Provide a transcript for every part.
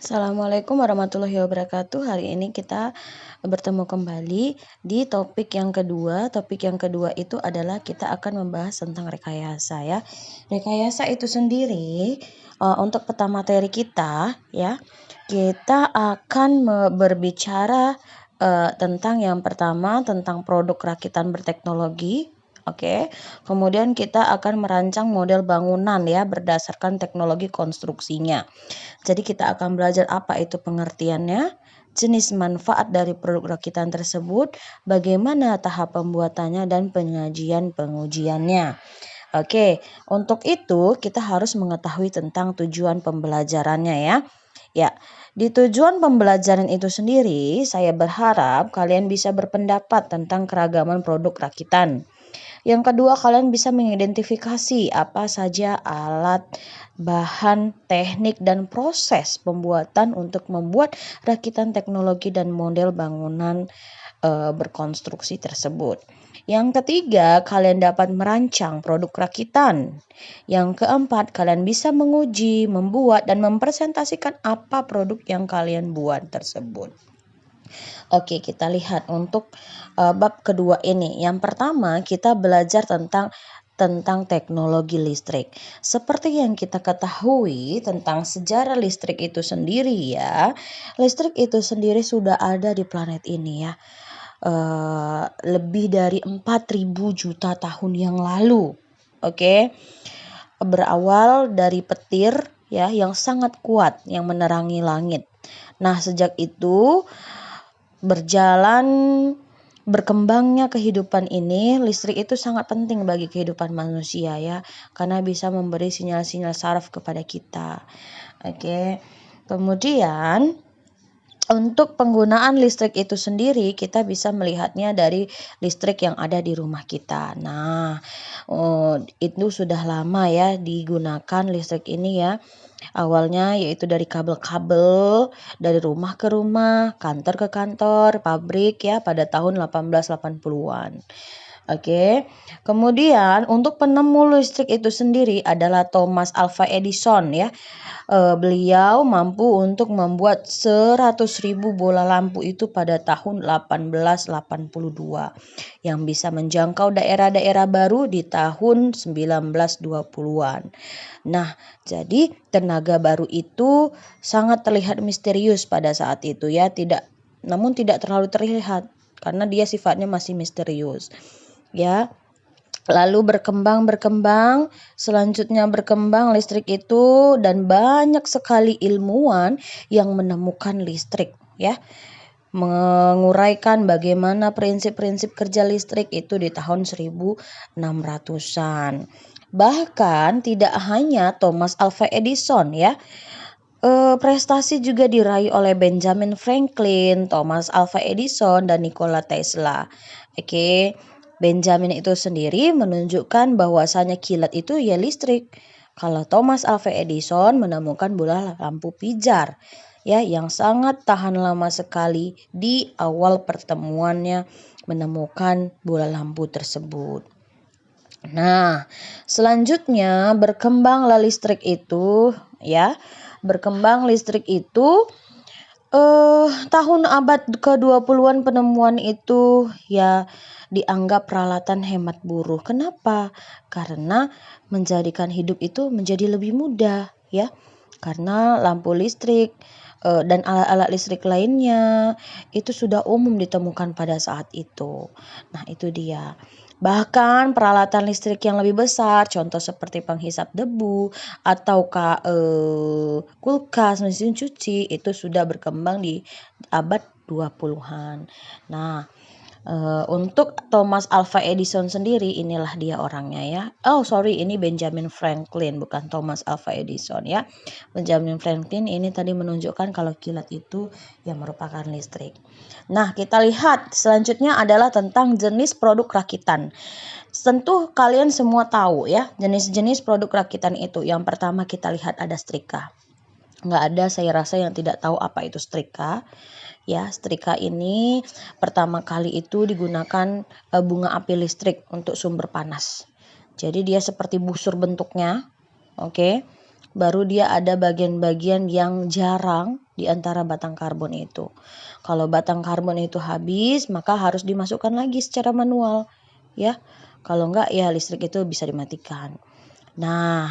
Assalamualaikum warahmatullahi wabarakatuh. Hari ini kita bertemu kembali di topik yang kedua. Topik yang kedua itu adalah kita akan membahas tentang rekayasa ya. Rekayasa itu sendiri untuk peta materi kita ya. Kita akan berbicara tentang yang pertama tentang produk rakitan berteknologi. Oke, kemudian kita akan merancang model bangunan ya berdasarkan teknologi konstruksinya. Jadi kita akan belajar apa itu pengertiannya, jenis manfaat dari produk rakitan tersebut, bagaimana tahap pembuatannya dan penyajian pengujiannya. Oke, untuk itu kita harus mengetahui tentang tujuan pembelajarannya ya. Ya, di tujuan pembelajaran itu sendiri, saya berharap kalian bisa berpendapat tentang keragaman produk rakitan. Yang kedua, kalian bisa mengidentifikasi apa saja alat, bahan, teknik, dan proses pembuatan untuk membuat rakitan teknologi dan model bangunan berkonstruksi tersebut. Yang ketiga, kalian dapat merancang produk rakitan. Yang keempat, kalian bisa menguji, membuat, dan mempresentasikan apa produk yang kalian buat tersebut. Oke, kita lihat untuk bab kedua ini. Yang pertama, kita belajar tentang teknologi listrik. Seperti yang kita ketahui tentang sejarah listrik itu sendiri ya. Listrik itu sendiri sudah ada di planet ini ya. Lebih dari 4.000 juta tahun yang lalu. Oke. Berawal dari petir ya yang sangat kuat yang menerangi langit. Nah, sejak itu berkembangnya kehidupan ini, listrik itu sangat penting bagi kehidupan manusia ya, karena bisa memberi sinyal-sinyal saraf kepada kita. Oke. Kemudian untuk penggunaan listrik itu sendiri, kita bisa melihatnya dari listrik yang ada di rumah kita. Nah, itu sudah lama ya digunakan listrik ini ya. Awalnya yaitu dari kabel-kabel dari rumah ke rumah, kantor ke kantor, pabrik ya pada tahun 1880-an. Oke. Kemudian untuk penemu listrik itu sendiri adalah Thomas Alva Edison ya. Beliau mampu untuk membuat 100.000 bola lampu itu pada tahun 1882 yang bisa menjangkau daerah-daerah baru di tahun 1920-an. Nah, jadi tenaga baru itu sangat terlihat misterius pada saat itu ya, namun tidak terlalu terlihat karena dia sifatnya masih misterius. Ya. Lalu berkembang, selanjutnya berkembang listrik itu dan banyak sekali ilmuwan yang menemukan listrik ya. Menguraikan bagaimana prinsip-prinsip kerja listrik itu di tahun 1600-an. Bahkan tidak hanya Thomas Alva Edison ya. Prestasi juga diraih oleh Benjamin Franklin, Thomas Alva Edison, dan Nikola Tesla. Oke. Benjamin itu sendiri menunjukkan bahwasanya kilat itu ya listrik. Kalau Thomas Alva Edison menemukan bola lampu pijar ya yang sangat tahan lama sekali di awal pertemuannya menemukan bola lampu tersebut. Nah, selanjutnya berkembanglah listrik itu ya. Berkembang listrik itu tahun abad ke-20-an penemuan itu ya dianggap peralatan hemat buruh. Kenapa? Karena menjadikan hidup itu menjadi lebih mudah ya. Karena lampu listrik dan alat-alat listrik lainnya itu sudah umum ditemukan pada saat itu. Nah, itu dia. Bahkan peralatan listrik yang lebih besar, contoh seperti penghisap debu atau kulkas, mesin cuci itu sudah berkembang di abad 20-an. Nah, untuk Thomas Alva Edison sendiri inilah dia orangnya ya. Ini Benjamin Franklin bukan Thomas Alva Edison ya. Benjamin Franklin ini tadi menunjukkan kalau kilat itu yang merupakan listrik. Nah, kita lihat selanjutnya adalah tentang jenis produk rakitan. Tentu kalian semua tahu ya jenis-jenis produk rakitan itu. Yang pertama kita lihat ada setrika. Nggak ada saya rasa yang tidak tahu apa itu setrika. Ya, setrika ini pertama kali itu digunakan bunga api listrik untuk sumber panas. Jadi dia seperti busur bentuknya. Oke. Baru dia ada bagian-bagian yang jarang di antara batang karbon itu. Kalau batang karbon itu habis, maka harus dimasukkan lagi secara manual, ya. Kalau enggak, ya listrik itu bisa dimatikan. Nah,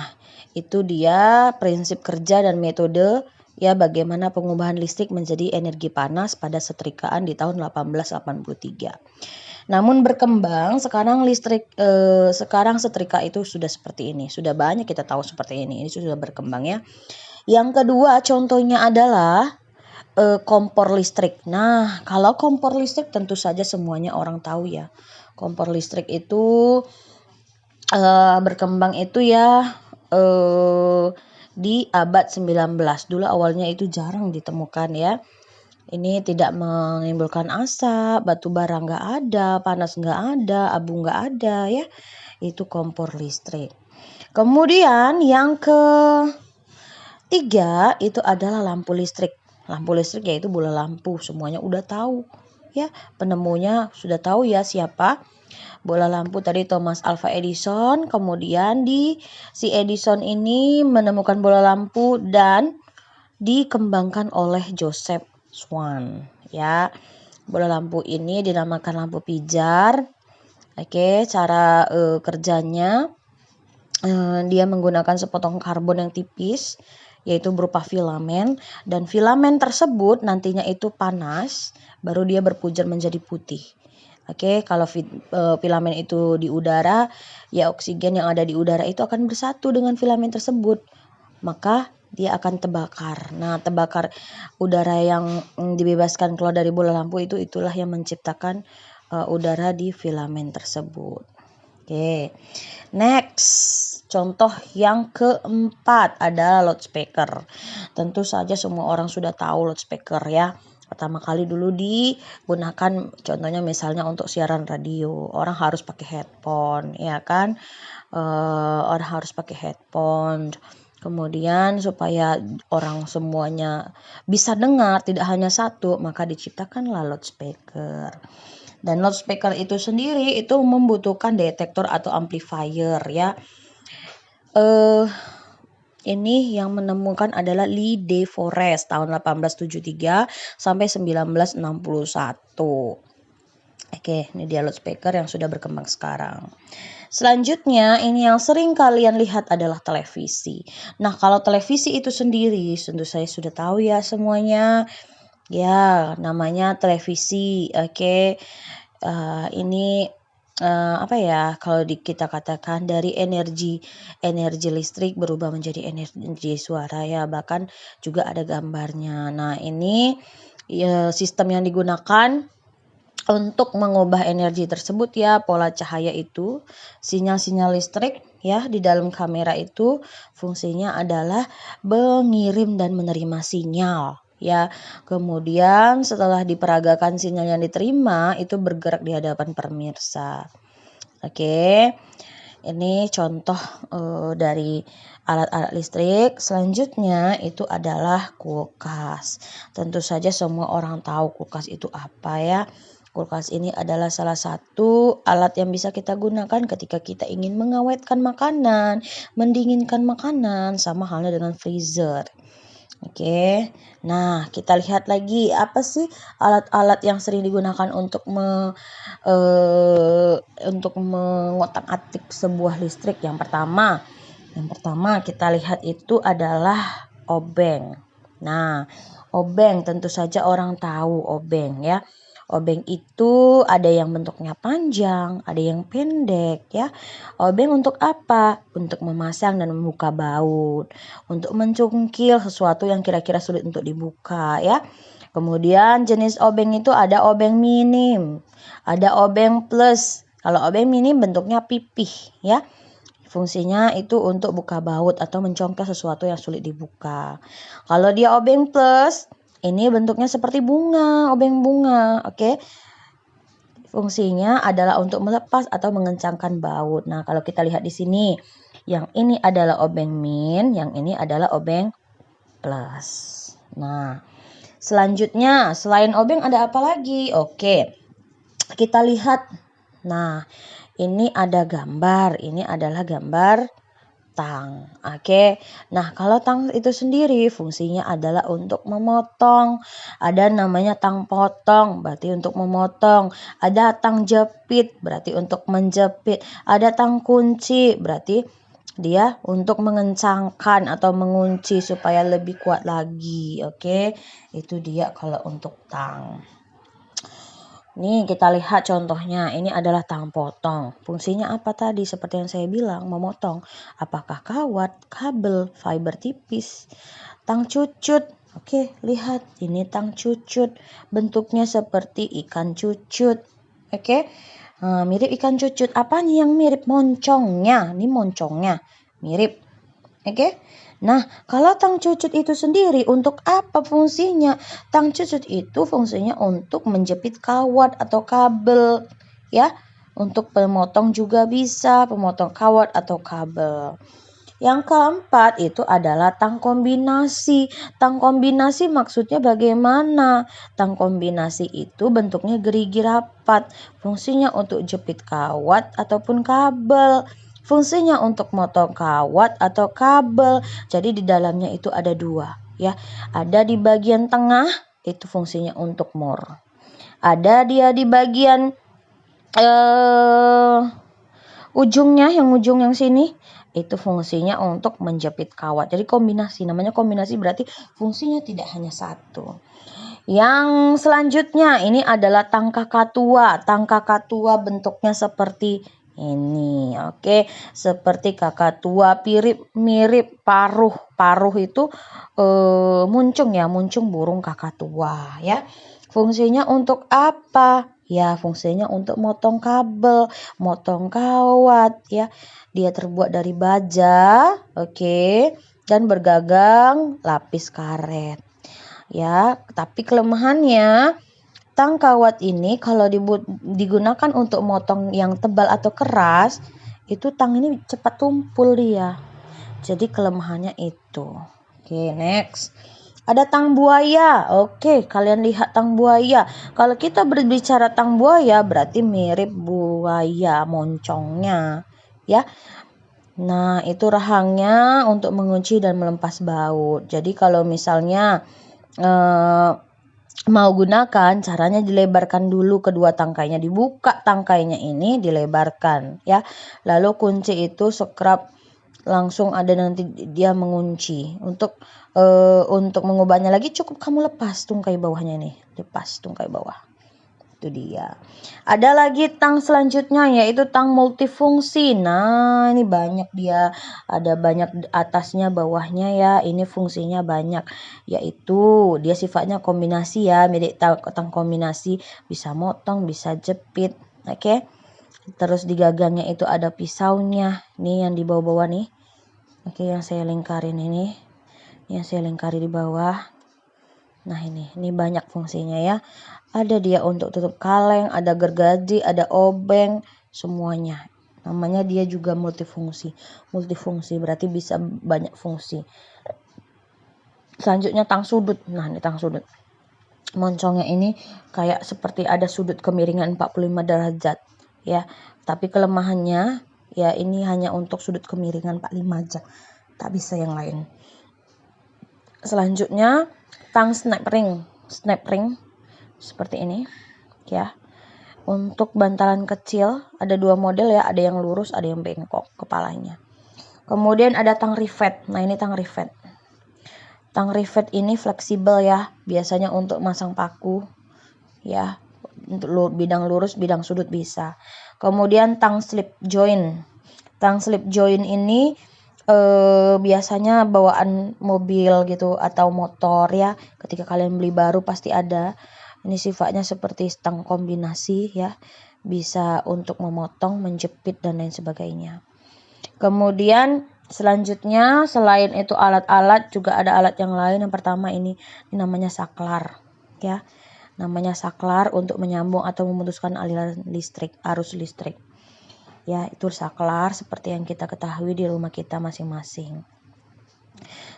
itu dia prinsip kerja dan metode ya bagaimana pengubahan listrik menjadi energi panas pada setrikaan di tahun 1883. Namun berkembang sekarang sekarang setrika itu sudah seperti ini. Sudah banyak kita tahu seperti ini. Ini sudah berkembang ya. Yang kedua contohnya adalah kompor listrik. Nah, kalau kompor listrik tentu saja semuanya orang tahu ya. Kompor listrik itu berkembang itu ya di abad 19. Dulu awalnya itu jarang ditemukan ya. Ini tidak menimbulkan asap, batu bara nggak ada, panas nggak ada, abu nggak ada ya. Itu kompor listrik. Kemudian yang ketiga itu adalah lampu listrik. Lampu listrik yaitu bola lampu, semuanya udah tahu ya. Penemunya sudah tahu ya siapa. Bola lampu tadi Thomas Alva Edison. Kemudian si Edison ini menemukan bola lampu dan dikembangkan oleh Joseph Swan ya. Bola lampu ini dinamakan lampu pijar. Oke, cara kerjanya dia menggunakan sepotong karbon yang tipis yaitu berupa filamen, dan filamen tersebut nantinya itu panas baru dia berpujar menjadi putih. Oke, kalau filamen itu di udara, ya oksigen yang ada di udara itu akan bersatu dengan filamen tersebut, maka dia akan terbakar. Nah, terbakar udara yang dibebaskan keluar dari bola lampu itulah yang menciptakan udara di filamen tersebut. Oke, next. Contoh yang keempat adalah loudspeaker. Tentu saja semua orang sudah tahu loudspeaker ya. Pertama kali dulu digunakan contohnya misalnya untuk siaran radio. Orang harus pakai headphone ya kan. Orang harus pakai headphone. Kemudian supaya orang semuanya bisa dengar, tidak hanya satu, maka diciptakanlah loudspeaker. Dan loudspeaker itu sendiri itu membutuhkan detektor atau amplifier ya. Ini yang menemukan adalah Lee De Forest tahun 1873 sampai 1961. Oke, ini dia loudspeaker yang sudah berkembang sekarang. Selanjutnya, ini yang sering kalian lihat adalah televisi. Nah, kalau televisi itu sendiri, tentu saya sudah tahu ya semuanya. Ya, namanya televisi. Oke, ini apa ya, kalau kita katakan dari energi listrik berubah menjadi energi suara ya, bahkan juga ada gambarnya. Nah, ini ya, sistem yang digunakan untuk mengubah energi tersebut ya, pola cahaya itu, sinyal-sinyal listrik ya di dalam kamera itu fungsinya adalah mengirim dan menerima sinyal ya. Kemudian setelah diperagakan sinyal yang diterima itu bergerak di hadapan pemirsa. Oke. Ini contoh dari alat-alat listrik. Selanjutnya itu adalah kulkas. Tentu saja semua orang tahu kulkas itu apa ya. Kulkas ini adalah salah satu alat yang bisa kita gunakan ketika kita ingin mengawetkan makanan, mendinginkan makanan, sama halnya dengan freezer. Oke, nah kita lihat lagi apa sih alat-alat yang sering digunakan untuk mengotak-atik sebuah listrik. Yang pertama kita lihat itu adalah obeng. Nah, obeng tentu saja orang tahu obeng ya. Obeng itu ada yang bentuknya panjang, ada yang pendek ya. Obeng untuk apa? Untuk memasang dan membuka baut, untuk mencungkil sesuatu yang kira-kira sulit untuk dibuka ya. Kemudian jenis obeng itu ada obeng minim, ada obeng plus. Kalau obeng minim bentuknya pipih ya. Fungsinya itu untuk buka baut atau mencongkel sesuatu yang sulit dibuka. Kalau dia obeng plus, ini bentuknya seperti bunga, obeng bunga, oke. Fungsinya adalah untuk melepas atau mengencangkan baut. Nah, kalau kita lihat di sini, yang ini adalah obeng min, yang ini adalah obeng plus. Nah, selanjutnya selain obeng ada apa lagi? Oke, kita lihat. Nah, ini ada gambar. Ini adalah gambar tang. Oke. Nah, kalau tang itu sendiri fungsinya adalah untuk memotong. Ada namanya tang potong, berarti untuk memotong. Ada tang jepit, berarti untuk menjepit. Ada tang kunci, berarti dia untuk mengencangkan atau mengunci supaya lebih kuat lagi. Oke. Itu dia kalau untuk tang. Nih kita lihat contohnya, ini adalah tang potong. Fungsinya apa tadi? Seperti yang saya bilang, memotong. Apakah kawat, kabel, fiber tipis, tang cucut. Oke, lihat ini tang cucut. Bentuknya seperti ikan cucut. Oke, mirip ikan cucut. Apanya yang mirip? Moncongnya. Ini moncongnya. Mirip. Oke. Nah, kalau tang cucut itu sendiri untuk apa fungsinya? Tang cucut itu fungsinya untuk menjepit kawat atau kabel, ya. Untuk pemotong juga bisa, pemotong kawat atau kabel. Yang keempat itu adalah tang kombinasi. Tang kombinasi maksudnya bagaimana? Tang kombinasi itu bentuknya gerigi rapat. Fungsinya untuk jepit kawat ataupun kabel. Fungsinya untuk motong kawat atau kabel. Jadi di dalamnya itu ada dua, ya. Ada di bagian tengah itu fungsinya untuk mur. Ada dia di bagian ujungnya, yang ujung yang sini itu fungsinya untuk menjepit kawat. Jadi kombinasi, namanya kombinasi berarti fungsinya tidak hanya satu. Yang selanjutnya ini adalah tang kakatua. Tang kakatua bentuknya seperti ini. Oke, seperti kakatua, mirip paruh. Paruh itu muncung ya, muncung burung kakatua ya. Fungsinya untuk apa? Ya, fungsinya untuk motong kabel, motong kawat ya. Dia terbuat dari baja, oke, dan bergagang lapis karet. Ya, tapi kelemahannya tang kawat ini kalau digunakan untuk motong yang tebal atau keras, itu tang ini cepat tumpul dia. Jadi kelemahannya itu. Oke, next. Ada tang buaya. Oke, kalian lihat tang buaya. Kalau kita berbicara tang buaya berarti mirip buaya moncongnya, ya. Nah, itu rahangnya untuk mengunci dan melempas baut. Jadi kalau misalnya mau gunakan, caranya dilebarkan dulu kedua tangkainya, dibuka tangkainya ini, dilebarkan ya. Lalu kunci itu scrap langsung ada nanti dia mengunci. Untuk mengubahnya lagi cukup kamu lepas tungkai bawahnya nih, lepas tungkai bawah. Itu dia. Ada lagi tang selanjutnya yaitu tang multifungsi. Nah, ini banyak dia. Ada banyak atasnya, bawahnya ya. Ini fungsinya banyak. Yaitu dia sifatnya kombinasi ya. Mirip tang kombinasi. Bisa motong, bisa jepit. Oke. Terus di gagangnya itu ada pisaunya. Nih yang di bawah-bawah nih. Oke, yang saya lingkarin ini. Yang saya lingkari di bawah. Nah ini banyak fungsinya ya. Ada dia untuk tutup kaleng, ada gergaji, ada obeng, semuanya. Namanya dia juga multifungsi. Multifungsi berarti bisa banyak fungsi. Selanjutnya tang sudut. Nah, ini tang sudut. Moncongnya ini kayak seperti ada sudut kemiringan 45 derajat ya. Tapi kelemahannya ya ini hanya untuk sudut kemiringan 45 aja. Tak bisa yang lain. Selanjutnya tang snap ring. Snap ring seperti ini ya. Untuk bantalan kecil ada dua model ya, ada yang lurus, ada yang bengkok kepalanya. Kemudian ada tang rivet. Nah, ini tang rivet. Tang rivet ini fleksibel ya, biasanya untuk masang paku ya. Untuk bidang lurus, bidang sudut bisa. Kemudian tang slip joint. Tang slip joint ini biasanya bawaan mobil gitu atau motor ya. Ketika kalian beli baru pasti ada. Ini sifatnya seperti tang kombinasi ya. Bisa untuk memotong, menjepit dan lain sebagainya. Kemudian selanjutnya selain itu alat-alat juga ada alat yang lain. Yang pertama ini namanya saklar ya. Namanya saklar untuk menyambung atau memutuskan aliran listrik, arus listrik. Ya, itu saklar seperti yang kita ketahui di rumah kita masing-masing.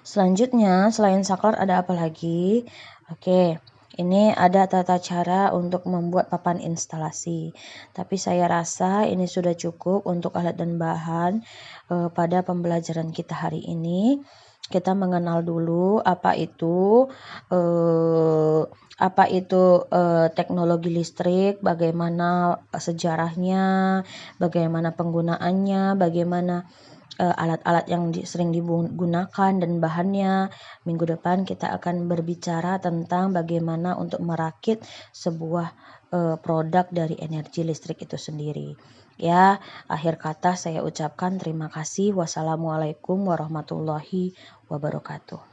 Selanjutnya, selain saklar ada apa lagi? Oke, Ini ada tata cara untuk membuat papan instalasi. Tapi saya rasa ini sudah cukup untuk alat dan bahan pada pembelajaran kita hari ini. Kita mengenal dulu apa itu teknologi listrik, bagaimana sejarahnya, bagaimana penggunaannya, bagaimana alat-alat yang sering digunakan dan bahannya. Minggu depan kita akan berbicara tentang bagaimana untuk merakit sebuah produk dari energi listrik itu sendiri. Ya, akhir kata saya ucapkan terima kasih. Wassalamualaikum warahmatullahi wabarakatuh.